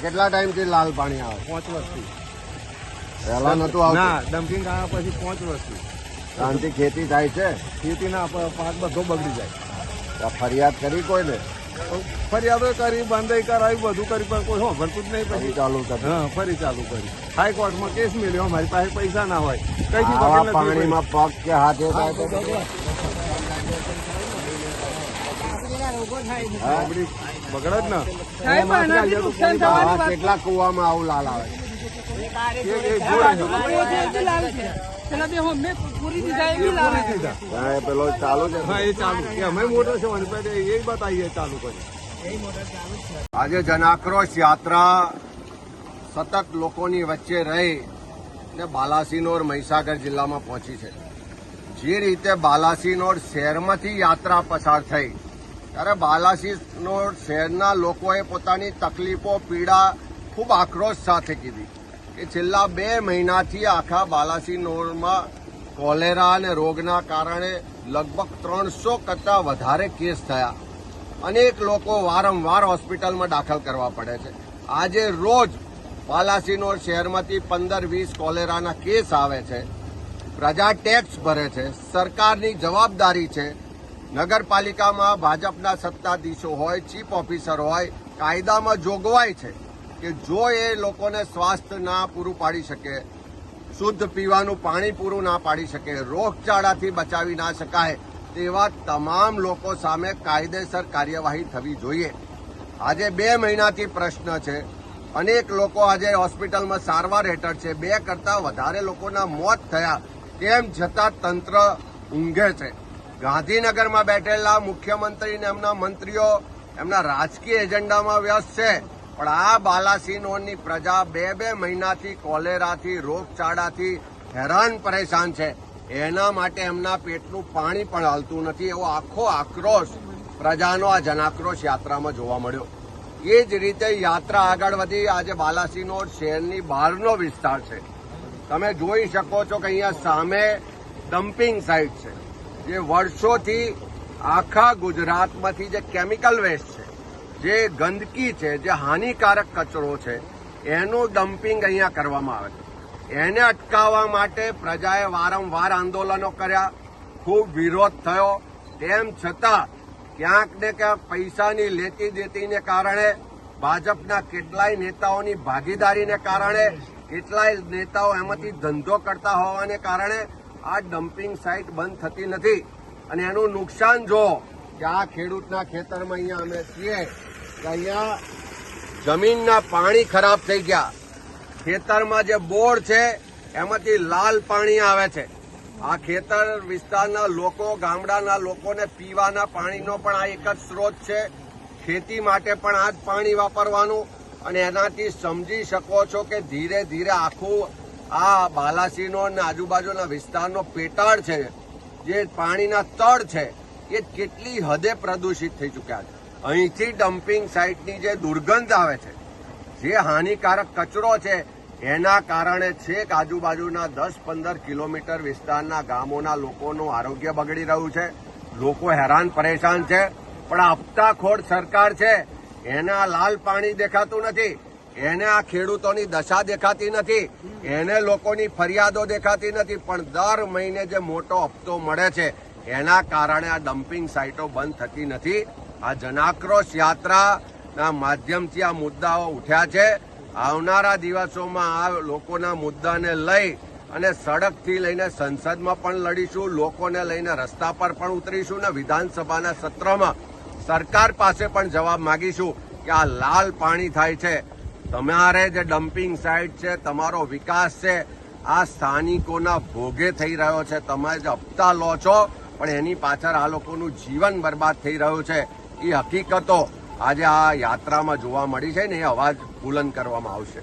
કેટલા ટાઈમ થી લાલ પાણી આવે? 5 વર્ષથી. પહેલા નતું આવતું? ડમ્પિંગ આવ્યા પછી 5 વર્ષથી. શાંતિ ખેતી થાય છે? ખેતીના પાક બધો બગડી જાય. ફરિયાદ કરી કોઈને? ફરિયાદો કરી, બંધાઈ કરાવી, બધું કરી, પણ કોઈ ભરતું જ નહીં. પછી ચાલુ કરી? હા, ફરી ચાલુ કરી. હાઈકોર્ટમાં કેસ મળ્યો, અમારી પાસે પૈસા ના હોય. આવા પાણીમાં પગ કે હાથે થાય તો બગડે જ ને. કેટલા કુવામાં આવું લાલ આવે? પેલો ચાલુ છે? હા, એ ચાલુ. અમે મોટો છે એ બતાવીએ ચાલુ કરી. આજે જનાક્રોશ યાત્રા સતત લોકોની વચ્ચે રહી ને બાલાસિનોર મહીસાગર જિલ્લામાં પહોંચી છે. જે રીતે બાલાસિનોર શહેરમાંથી યાત્રા પસાર થઈ ત્યારે બાલાસિનોર શહેરના લોકોએ પોતાની તકલીફો, પીડા ખૂબ આક્રોશ સાથે કીધી કે છેલ્લા 2 મહિનાથી આખા બાલાસિનોરમાં કોલેરા અને રોગના કારણે લગભગ 300 કરતાં વધારે કેસ થયા. અનેક લોકો વારંવાર હોસ્પિટલમાં દાખલ કરવા પડે છે. આજે રોજ બાલાસિનોર શહેરમાંથી 15-20 કોલેરાના કેસ આવે છે. પ્રજા ટેક્સ ભરે છે, સરકારની જવાબદારી છે. નગરપાલિકામાં ભાજપના સત્તાધીશો હોય, ચીફ ઓફિસર હોય, કાયદામાં જોગવાઈ છે કે જો એ લોકોને સ્વાસ્થ્ય ના પૂરું પાડી શકે, શુદ્ધ પીવાનું પાણી પૂરું ના પાડી શકે, રોગચાળાથી બચાવી ના શકાય, તેવા તમામ લોકો સામે કાયદેસર કાર્યવાહી થવી જોઈએ. આજે 2 મહિનાથી પ્રશ્ન છે. અનેક લોકો આજે હોસ્પિટલમાં સારવાર હેઠળ છે. 2 કરતાં વધારે લોકોના મોત થયા. તેમ છતાં તંત્ર ઊંઘે છે. ગાંધીનગરમાં બેઠેલા મુખ્યમંત્રી અને એમના મંત્રીઓ એમના રાજકીય એજન્ડામાં વ્યસ્ત છે. પણ આ બાલાસિનોરની પ્રજા 2 મહિનાથી કોલેરાથી, રોગચાળાથી હેરાન પરેશાન છે. એના માટે એમના પેટનું પાણી પણ હાલતું નથી. એવો આખો આક્રોશ પ્રજાનો આ જનાક્રોશ યાત્રામાં જોવા મળ્યો. એ જ રીતે યાત્રા આગળ વધી. આજે બાલાસિનોર શહેરની બહારનો વિસ્તાર છે. તમે જોઈ શકો છો કે અહીંયા સામે ડમ્પિંગ સાઇટ છે, જે વર્ષોથી આખા ગુજરાતમાંથી જે કેમિકલ વેસ્ટ છે, જે ગંદકી છે, જે હાનિકારક કચરો છે, એનું ડમ્પિંગ અહીંયા કરવામાં આવે છે. એને અટકાવવા માટે પ્રજાએ વારંવાર આંદોલનો કર્યા, ખૂબ વિરોધ થયો. તેમ છતાં ક્યાંક ને ક્યાંક પૈસાની લેતી દેતીને કારણે, ભાજપના કેટલાય નેતાઓની ભાગીદારીને કારણે, કેટલાય નેતાઓ એમાંથી ધંધો કરતા હોવાને કારણે આ ડમ્પિંગ સાઇટ બંધ થતી નથી. અને એનું નુકસાન જો કે આ ખેડૂતના ખેતરમાં અહીંયા અમે છીએ કે અહીંયા જમીનના પાણી ખરાબ થઈ ગયા. ખેતરમાં જે બોર છે એમાંથી લાલ પાણી આવે છે. આ ખેતર વિસ્તારના લોકો, ગામડાના લોકોને પીવાના પાણીનો પણ આ એક જ સ્ત્રોત છે. ખેતી માટે પણ આ જ પાણી વાપરવાનું. અને એનાથી સમજી શકો છો કે ધીરે ધીરે આખું આ બાલાસિનોર અને આજુબાજુના વિસ્તારનો પેટાળ છે, જે પાણીના તળ છે, એ કેટલી હદે પ્રદૂષિત થઈ ચૂક્યા છે. અહીંથી ડમ્પિંગ સાઇટની જે દુર્ગંધ આવે છે, જે હાનિકારક કચરો છે, એના કારણે છેક આજુબાજુના 10-15 કિલોમીટર વિસ્તારના ગામોના લોકોનું આરોગ્ય બગડી રહ્યું છે. લોકો હેરાન પરેશાન છે. પણ આ હપ્તાખોર સરકાર છે, એને આ લાલ પાણી દેખાતું નથી, એને આ ખેડૂતોની દશા દેખાતી નથી, એને લોકોની ફરિયાદો દેખાતી નથી. પણ દર મહિને જે મોટો હપ્તો મળે છે, એના કારણે આ ડમ્પિંગ સાઇટો બંધ થતી નથી. આ જનાક્રોશ યાત્રાના માધ્યમથી આ મુદ્દાઓ ઉઠ્યા છે. આવનારા દિવસોમાં આ લોકોના મુદ્દાને લઈ અને સડકથી લઈને સંસદમાં પણ લડીશું, લોકોને લઈને રસ્તા પર પણ ઉતરીશું ને વિધાનસભાના સત્રમાં સરકાર પાસે પણ જવાબ માંગીશું કે આ લાલ પાણી થાય છે, તમારે જે ડમ્પિંગ સાઇટ છે, તમારો વિકાસ છે, આ સ્થાનિકોના ભોગે થઈ રહ્યો છે. તમે જે હપ્તા લો છો પણ એની પાછળ આ લોકોનું જીવન બરબાદ થઈ રહ્યું છે. એ હકીકતો આજે આ યાત્રામાં જોવા મળી છે ને એ અવાજ બુલંદ કરવામાં આવશે.